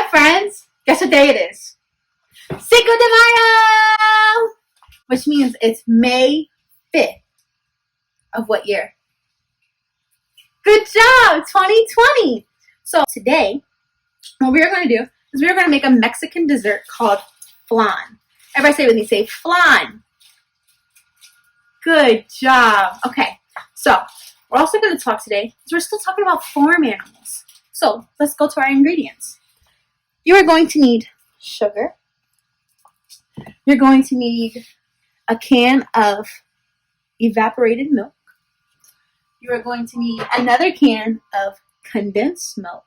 friends, guess what day it is? Cinco de Mayo! Which means it's May 5th of what year? Good job, 2020. So today, what we are going to do is we are going to make a Mexican dessert called flan. Everybody say it with me, say flan. Good job. Okay, so we're also going to talk today, because we're still talking about farm animals. So let's go to our ingredients. You are going to need sugar. You're going to need a can of evaporated milk. You are going to need another can of condensed milk.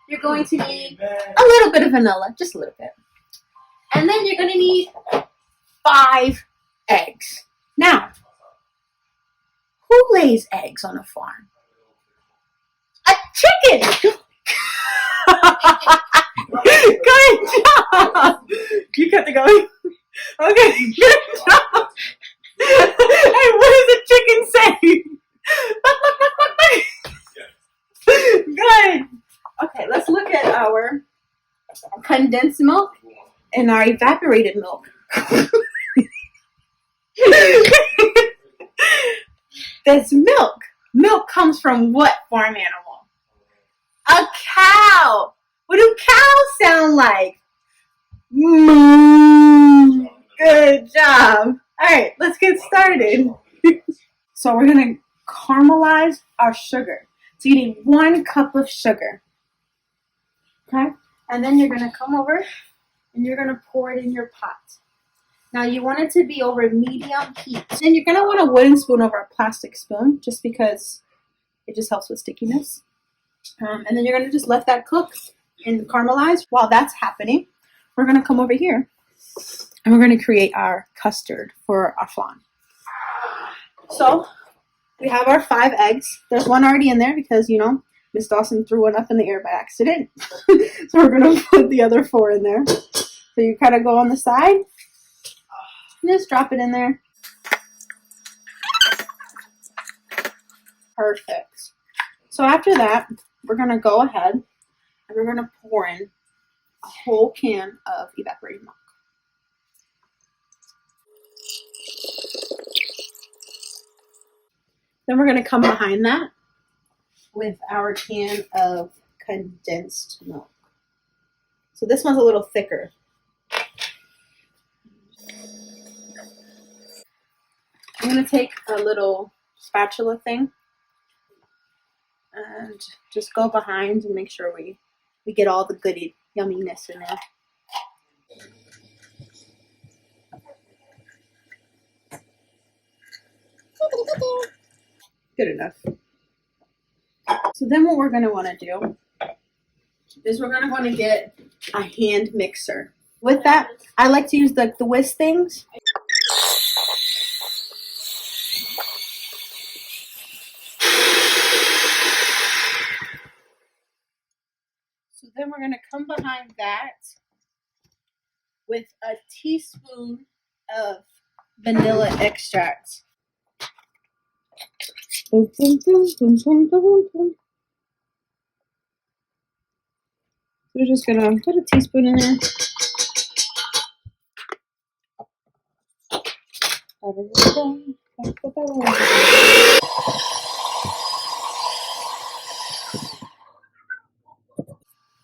You're going to need a little bit of vanilla, just a little bit. And then you're going to need 5 eggs. Now, who lays eggs on a farm? A chicken! Good job! You kept it going. Okay, good job. Hey, what does the chicken say? Good. Okay, let's look at our condensed milk and our evaporated milk. That's milk. Milk comes from what farm animal? A cow. What do cows sound like? Moo. Good job. All right, let's get started. So we're going to caramelize our sugar. So you need 1 cup of sugar. Okay? And then you're going to come over and you're going to pour it in your pot. Now you want it to be over medium heat. And you're going to want a wooden spoon over a plastic spoon just because it just helps with stickiness. And then you're going to just let that cook and caramelize. While that's happening, we're going to come over here and we're going to create our custard for our flan. So we have our 5 eggs. There's one already in there because, you know, Miss Dawson threw one up in the air by accident. So we're going to put the other 4 in there. So you kind of go on the side and just drop it in there. Perfect. So after that, we're going to go ahead and we're going to pour in a whole can of evaporated milk. Then we're going to come behind that with our can of condensed milk. So this one's a little thicker. I'm going to take a little spatula thing and just go behind and make sure we get all the good yumminess in there. Good enough. So then what we're going to want to do is we're going to want to get a hand mixer. With that, I like to use the whisk things. So then we're going to come behind that with a teaspoon of vanilla extract. Boom, boom, boom, boom, boom, boom, boom. We're just going to put a teaspoon in there.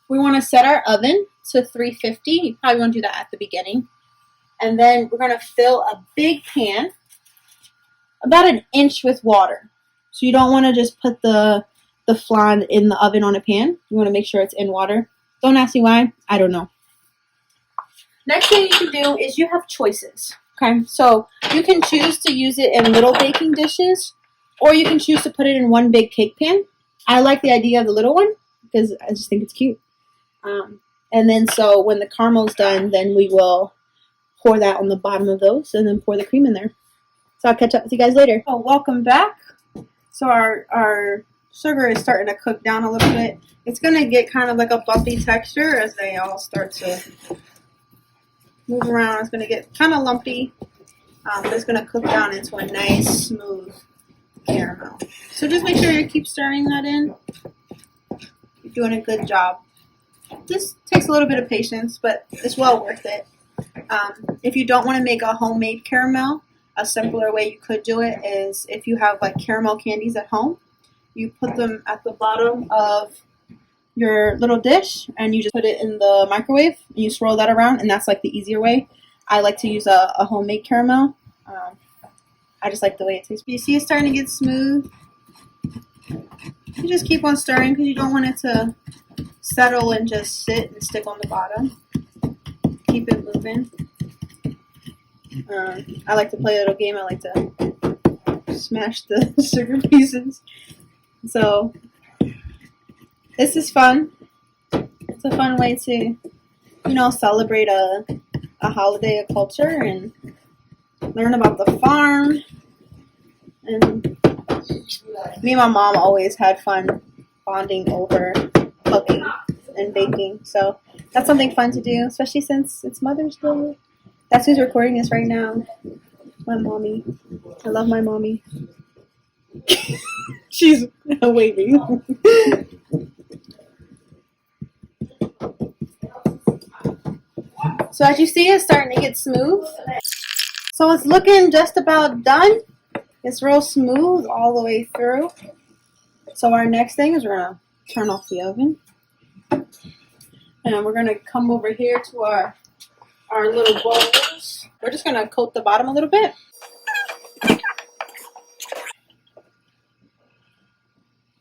We want to set our oven to 350. You probably want to do that at the beginning. And then we're going to fill a big pan, about 1 inch with water. So you don't want to just put the flan in the oven on a pan. You want to make sure it's in water. Don't ask me why. I don't know. Next thing you can do is you have choices. Okay, so you can choose to use it in little baking dishes, or you can choose to put it in one big cake pan. I like the idea of the little one because I just think it's cute. And then so when the caramel's done, then we will pour that on the bottom of those and then pour the cream in there. So I'll catch up with you guys later. Oh, welcome back. So our sugar is starting to cook down a little bit. It's going to get kind of like a bumpy texture as they all start to move around. It's going to get kind of lumpy, but it's going to cook down into a nice, smooth caramel. So just make sure you keep stirring that in. You're doing a good job. This takes a little bit of patience, but it's well worth it. If you don't want to make a homemade caramel, a simpler way you could do it is if you have like caramel candies at home, you put them at the bottom of your little dish and you just put it in the microwave and you swirl that around, and that's like the easier way. I like to use a homemade caramel. I just like the way it tastes. You see it's starting to get smooth. You just keep on stirring because you don't want it to settle and just sit and stick on the bottom. Keep it moving. I like to play a little game. I like to smash the sugar pieces. So this is fun. It's a fun way to, you know, celebrate a holiday, a culture, and learn about the farm. And me and my mom always had fun bonding over cooking and baking. So that's something fun to do, especially since it's Mother's Day. That's who's recording this right now. My mommy. I love my mommy. She's waving. So as you see, it's starting to get smooth. So it's looking just about done. It's real smooth all the way through. So our next thing is we're going to turn off the oven. And we're going to come over here to our little bowls. We're just going to coat the bottom a little bit.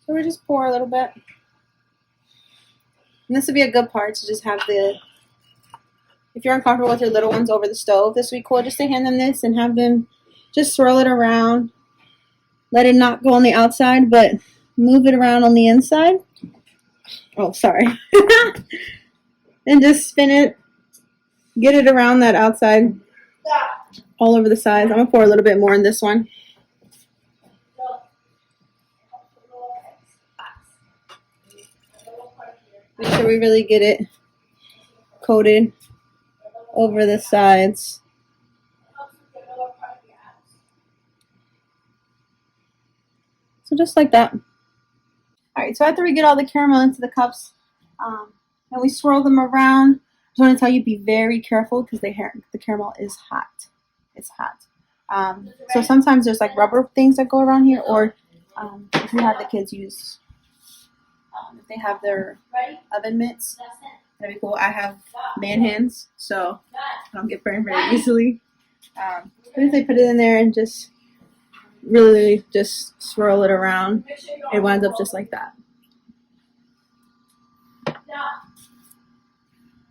So we just pour a little bit. And this would be a good part to just have if you're uncomfortable with your little ones over the stove, this would be cool just to hand them this and have them just swirl it around. Let it not go on the outside, but move it around on the inside. Oh, sorry. And just spin it. Get it around that outside. All over the sides. I'm going to pour a little bit more in this one. Make sure we really get it coated over the sides. So just like that. Alright, so after we get all the caramel into the cups, and we swirl them around, I just want to tell you, be very careful because the caramel is hot. It's hot. So sometimes there's like rubber things that go around here, or if you have the kids use, if they have their oven mitts, that'd be cool. I have man hands, so I don't get burned very easily. But if they put it in there and just really just swirl it around, it winds up just like that.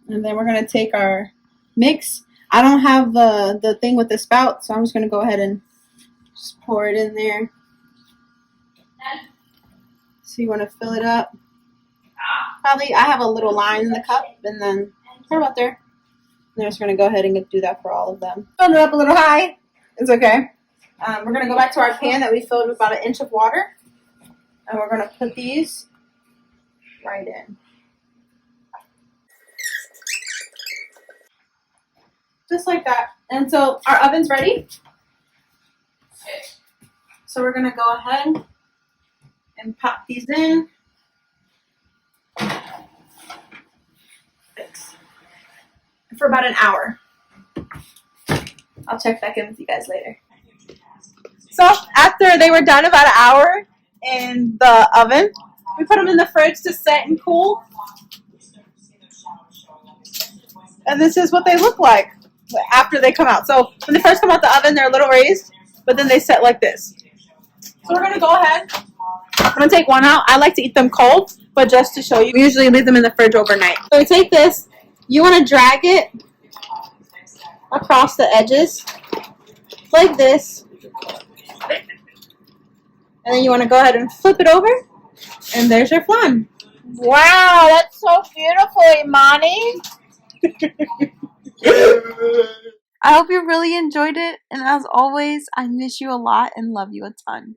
And then we're going to take our mix. I don't have the thing with the spout, so I'm just going to go ahead and just pour it in there. So you want to fill it up. Probably I have a little line in the cup, and then right about there. And I'm just going to go ahead and do that for all of them. Filled it up a little high. It's okay. We're going to go back to our pan that we filled with about 1 inch of water. And we're going to put these right in. Just like that. And so our oven's ready. So we're going to go ahead and pop these in. For about an hour. I'll check back in with you guys later. So after they were done about an hour in the oven, we put them in the fridge to set and cool. And this is what they look like after they come out. So when they first come out the oven, they're a little raised, but then they set like this. So we're going to go ahead. I'm going to take one out. I like to eat them cold, but just to show you, we usually leave them in the fridge overnight. So we take this. You want to drag it across the edges like this. And then you want to go ahead and flip it over. And there's your flan. Wow, that's so beautiful, Imani. I hope you really enjoyed it, and as always, I miss you a lot and love you a ton.